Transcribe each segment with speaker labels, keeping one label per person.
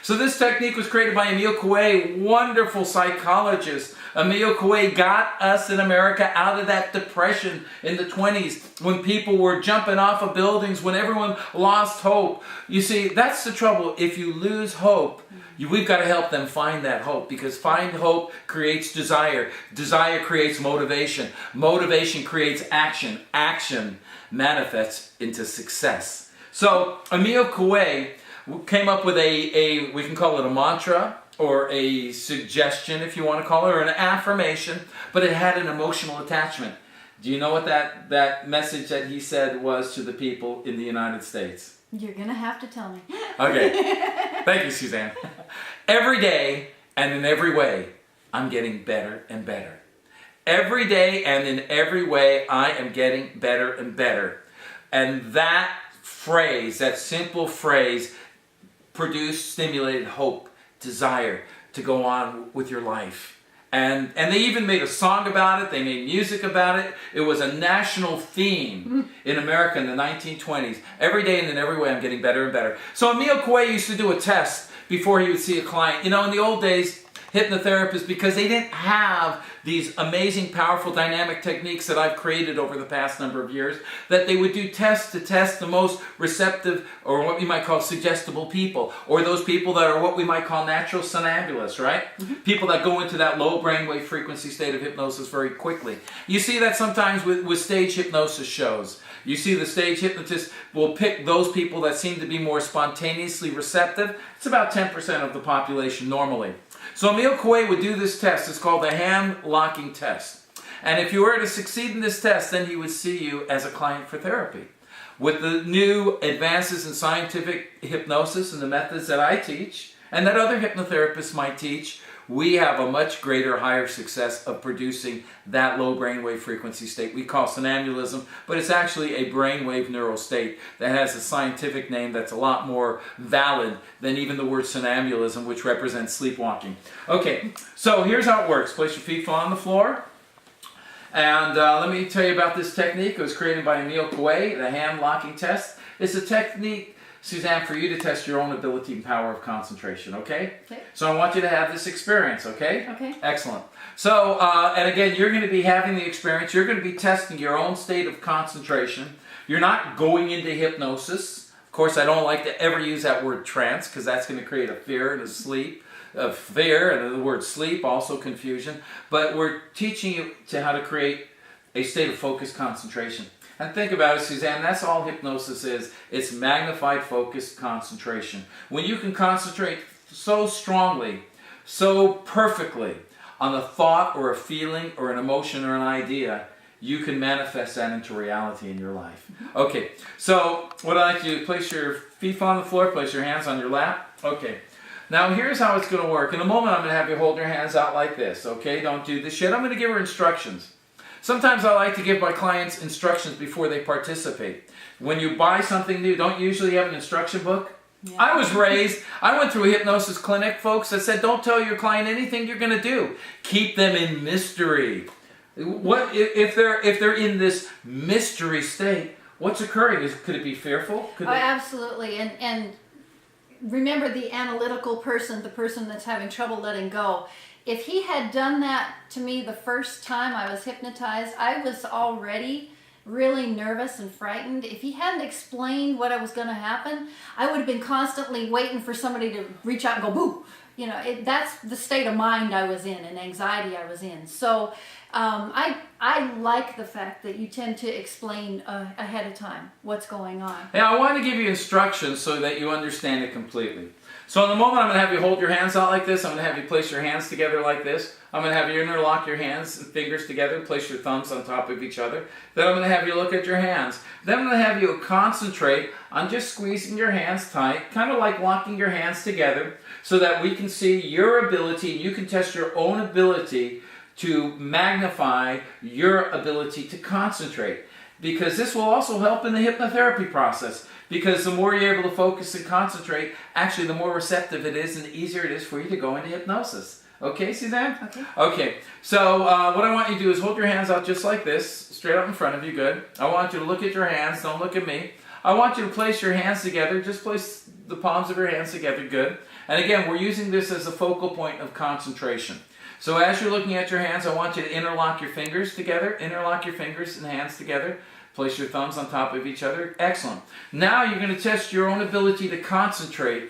Speaker 1: So this technique was created by Emile Coué, wonderful psychologist. Emile Coué got us in America out of that depression in the 20s when people were jumping off of buildings, when everyone lost hope. You see, that's the trouble. If you lose hope, we've got to help them find that hope, because find hope creates desire. Desire creates motivation. Motivation creates action. Action manifests into success. So Emile Coué came up with we can call it a mantra, or a suggestion if you want to call it, or an affirmation, but it had an emotional attachment. Do you know what that message that he said was to the people in the United States?
Speaker 2: You're going to have to tell me.
Speaker 1: Okay. Thank you, Suzanne. Every day and in every way, I'm getting better and better. Every day and in every way, I am getting better and better. And that phrase, that simple phrase, stimulated hope, desire to go on with your life. And they even made a song about it. They made music about it. It was a national theme in America in the 1920s. Every day and in every way, I'm getting better and better. So Emile Coué used to do a test before he would see a client. You know, in the old days, hypnotherapists, because they didn't have these amazing, powerful, dynamic techniques that I've created over the past number of years, that they would do tests to test the most receptive, or what we might call suggestible people, or those people that are what we might call natural somnambulists, right? People that go into that low brainwave frequency state of hypnosis very quickly. You see that sometimes with stage hypnosis shows. You see the stage hypnotist will pick those people that seem to be more spontaneously receptive. It's about 10% of the population normally. So Emile Coué would do this test. It's called the hand-locking test. And if you were to succeed in this test, then he would see you as a client for therapy. With the new advances in scientific hypnosis and the methods that I teach, and that other hypnotherapists might teach, we have a much greater, higher success of producing that low brainwave frequency state we call somnambulism, but it's actually a brainwave neural state that has a scientific name that's a lot more valid than even the word somnambulism, which represents sleepwalking. Okay, so here's how it works. Place your feet flat on the floor. And let me tell you about this technique. It was created by Emile Coué, the hand-locking test. It's a technique, Suzanne, for you to test your own ability and power of concentration, okay? Okay. So I want you to have this experience, okay? Okay. Excellent. So, and again, you're going to be having the experience. You're going to be testing your own state of concentration. You're not going into hypnosis. Of course, I don't like to ever use that word trance, because that's going to create a fear and a sleep. Fear, and the word sleep, also confusion. But we're teaching you how to create a state of focused concentration. And think about it, Suzanne, that's all hypnosis is. It's magnified focused concentration. When you can concentrate so strongly, so perfectly on a thought or a feeling or an emotion or an idea, you can manifest that into reality in your life. Okay, so what I'd like you to do, place your feet on the floor, place your hands on your lap. Okay. Now here's how it's going to work. In a moment I'm going to have you hold your hands out like this, okay? Don't do this yet. I'm going to give her instructions. Sometimes I like to give my clients instructions before they participate. When you buy something new, don't you usually have an instruction book? Yeah. I went through a hypnosis clinic, folks, that said don't tell your client anything you're going to do. Keep them in mystery. What if they're in this mystery state? What's occurring? Could it be fearful?
Speaker 2: Absolutely. And remember the analytical person, the person that's having trouble letting go. If he had done that to me the first time I was hypnotized, I was already really nervous and frightened. If he hadn't explained what was going to happen, I would have been constantly waiting for somebody to reach out and go, boo! You know, that's the state of mind I was in and anxiety I was in. So I like the fact that you tend to explain ahead of time what's going on.
Speaker 1: Yeah, I want to give you instructions so that you understand it completely. So in a moment I'm going to have you hold your hands out like this. I'm going to have you place your hands together like this. I'm going to have you interlock your hands and fingers together, place your thumbs on top of each other. Then I'm going to have you look at your hands. Then I'm going to have you concentrate on just squeezing your hands tight, kind of like locking your hands together, so that we can see your ability, and you can test your own ability to magnify your ability to concentrate. Because this will also help in the hypnotherapy process. Because the more you're able to focus and concentrate, actually the more receptive it is and the easier it is for you to go into hypnosis. Okay, Suzanne? Okay. Okay, so what I want you to do is hold your hands out just like this, straight up in front of you, good. I want you to look at your hands, don't look at me. I want you to place your hands together. Just place the palms of your hands together. Good. And again, we're using this as a focal point of concentration. So as you're looking at your hands, I want you to interlock your fingers together. Interlock your fingers and hands together. Place your thumbs on top of each other. Excellent. Now you're going to test your own ability to concentrate,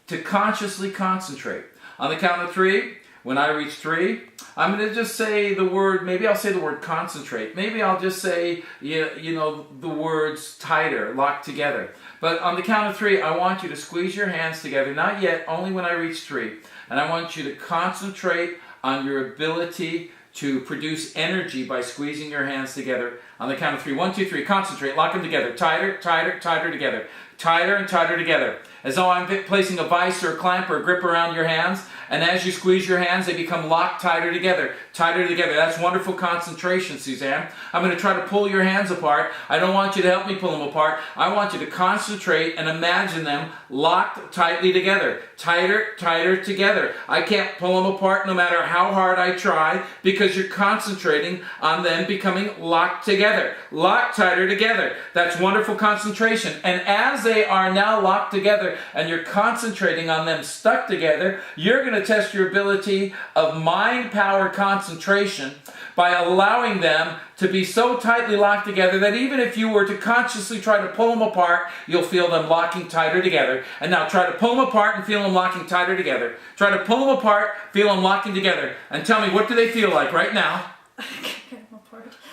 Speaker 1: to consciously concentrate. On the count of 3, when I reach 3, I'm going to just say the word, maybe I'll say the word concentrate. Maybe I'll just say, you know, the words tighter, locked together. But on the count of 3, I want you to squeeze your hands together. Not yet, only when I reach 3. And I want you to concentrate on your ability to produce energy by squeezing your hands together. On the count of 3, 1, 2, 3, concentrate, lock them together. Tighter, tighter, tighter together. Tighter and tighter together. As though I'm placing a vice or a clamp or a grip around your hands. And as you squeeze your hands, they become locked tighter together. Tighter together. That's wonderful concentration, Suzanne. I'm going to try to pull your hands apart. I don't want you to help me pull them apart. I want you to concentrate and imagine them locked tightly together. Tighter, tighter together. I can't pull them apart no matter how hard I try because you're concentrating on them becoming locked together. Locked tighter together. That's wonderful concentration. And as they are now locked together and you're concentrating on them stuck together, you're going to test your ability of mind power concentration by allowing them to be so tightly locked together that even if you were to consciously try to pull them apart, you'll feel them locking tighter together. And now try to pull them apart and feel them locking tighter together. Try to pull them apart, feel them locking together. And tell me, what do they feel like right now?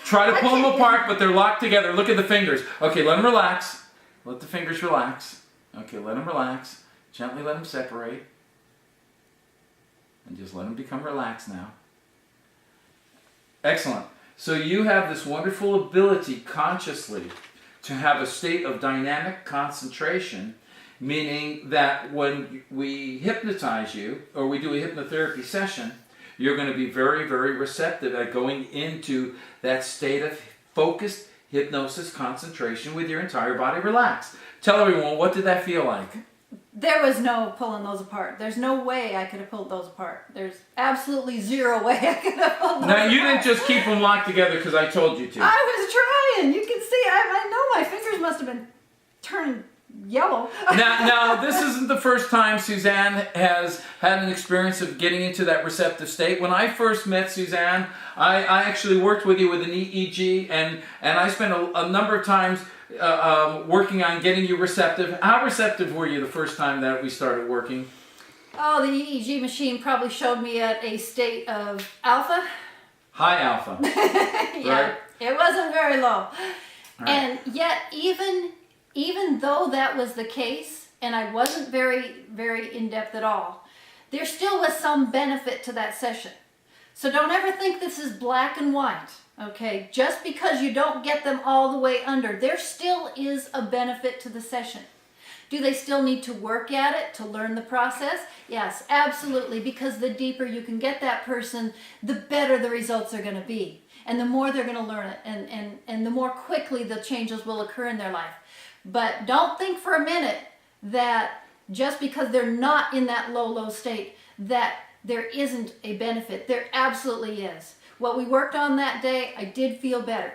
Speaker 1: Try to pull them apart, but they're locked together. Look at the fingers. Okay, let them relax. Let the fingers relax. Okay, let them relax. Gently let them separate. And just let them become relaxed now. Excellent. So you have this wonderful ability consciously to have a state of dynamic concentration, meaning that when we hypnotize you or we do a hypnotherapy session, you're going to be very, very receptive at going into that state of focused hypnosis concentration with your entire body relaxed. Tell everyone, what did that feel like?
Speaker 2: There was no pulling those apart. There's no way I could have pulled those apart. There's absolutely zero way I could have pulled those apart.
Speaker 1: Now, you didn't just keep them locked together because I told you to.
Speaker 2: I was trying. You can see, I know my fingers must have been turning yellow.
Speaker 1: Now, this isn't the first time Suzanne has had an experience of getting into that receptive state. When I first met Suzanne, I actually worked with you with an EEG, and I spent a number of times working on getting you receptive. How receptive were you the first time that we started working?
Speaker 2: Oh, the EEG machine probably showed me at a state of alpha.
Speaker 1: High alpha.
Speaker 2: Yeah, right? It wasn't very low. Right. And yet, even though that was the case, and I wasn't very, very in-depth at all, there still was some benefit to that session. So don't ever think this is black and white, okay? Just because you don't get them all the way under, there still is a benefit to the session. Do they still need to work at it to learn the process? Yes, absolutely, because the deeper you can get that person, the better the results are going to be. And the more they're going to learn it, and the more quickly the changes will occur in their life. But don't think for a minute that just because they're not in that low state, that there isn't a benefit. There absolutely is. What we worked on that day, I did feel better.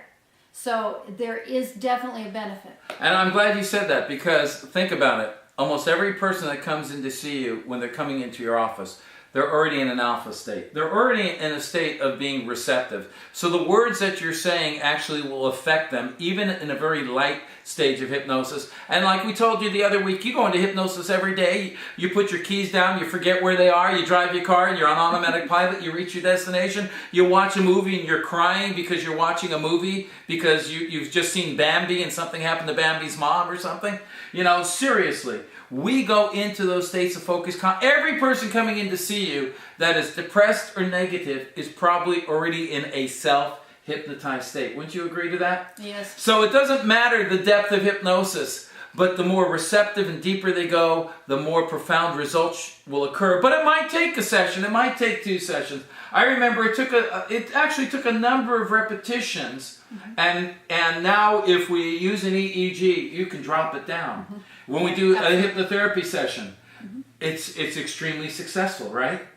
Speaker 2: So there is definitely a benefit. And
Speaker 1: I'm glad you said that, because think about it. Almost every person that comes in to see you, when they're coming into your office, they're already in an alpha state. They're already in a state of being receptive. So the words that you're saying actually will affect them, even in a very light stage of hypnosis. And like we told you the other week, you go into hypnosis every day. You put your keys down, you forget where they are, you drive your car and you're on automatic pilot, you reach your destination. You watch a movie and you're crying because you're watching a movie because you've just seen Bambi and something happened to Bambi's mom or something. You know, seriously. We go into those states of focus. Every person coming in to see you that is depressed or negative is probably already in a self-hypnotized state. Wouldn't you agree to that?
Speaker 2: Yes.
Speaker 1: So it doesn't matter the depth of hypnosis, but the more receptive and deeper they go, the more profound results will occur. But it might take a session. It might take 2 sessions. I remember it actually took a number of repetitions. Mm-hmm. And now if we use an EEG, you can drop it down. Mm-hmm. When we do a hypnotherapy session, mm-hmm. it's extremely successful, right?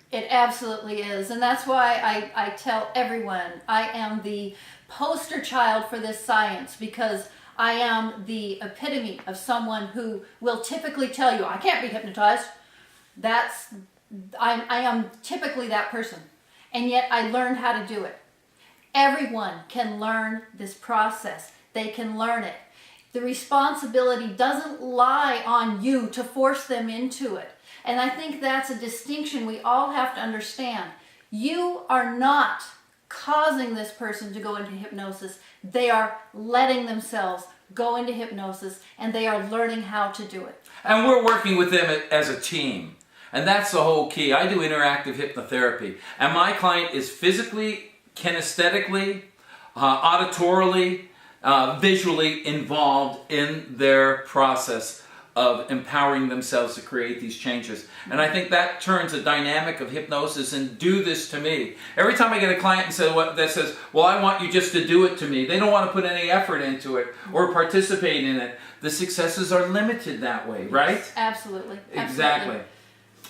Speaker 2: It absolutely is. And that's why I tell everyone I am the poster child for this science, because I am the epitome of someone who will typically tell you, I can't be hypnotized. I am typically that person. And yet I learned how to do it. Everyone can learn this process. They can learn it. The responsibility doesn't lie on you to force them into it. And I think that's a distinction we all have to understand. You are not causing this person to go into hypnosis. They are letting themselves go into hypnosis, and they are learning how to do it.
Speaker 1: And we're working with them as a team. And that's the whole key. I do interactive hypnotherapy. And my client is physically, kinesthetically, auditorily, visually involved in their process of empowering themselves to create these changes. And I think that turns a dynamic of hypnosis and do this to me. Every time I get a client that says, well, I want you just to do it to me, they don't want to put any effort into it or participate in it. The successes are limited that way, right?
Speaker 2: Yes, absolutely.
Speaker 1: Exactly.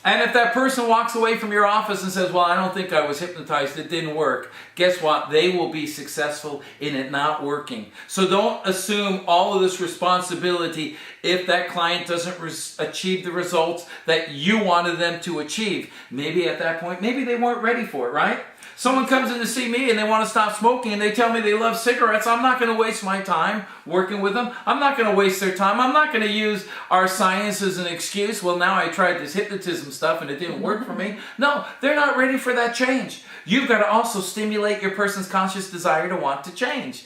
Speaker 1: And if that person walks away from your office and says, well, I don't think I was hypnotized, it didn't work, guess what? They will be successful in it not working. So don't assume all of this responsibility if that client doesn't achieve the results that you wanted them to achieve. Maybe at that point, maybe they weren't ready for it, right? Someone comes in to see me and they want to stop smoking and they tell me they love cigarettes. I'm not going to waste my time working with them. I'm not going to waste their time. I'm not going to use our science as an excuse. Well, now I tried this hypnotism stuff and it didn't work for me. No, they're not ready for that change. You've got to also stimulate your person's conscious desire to want to change.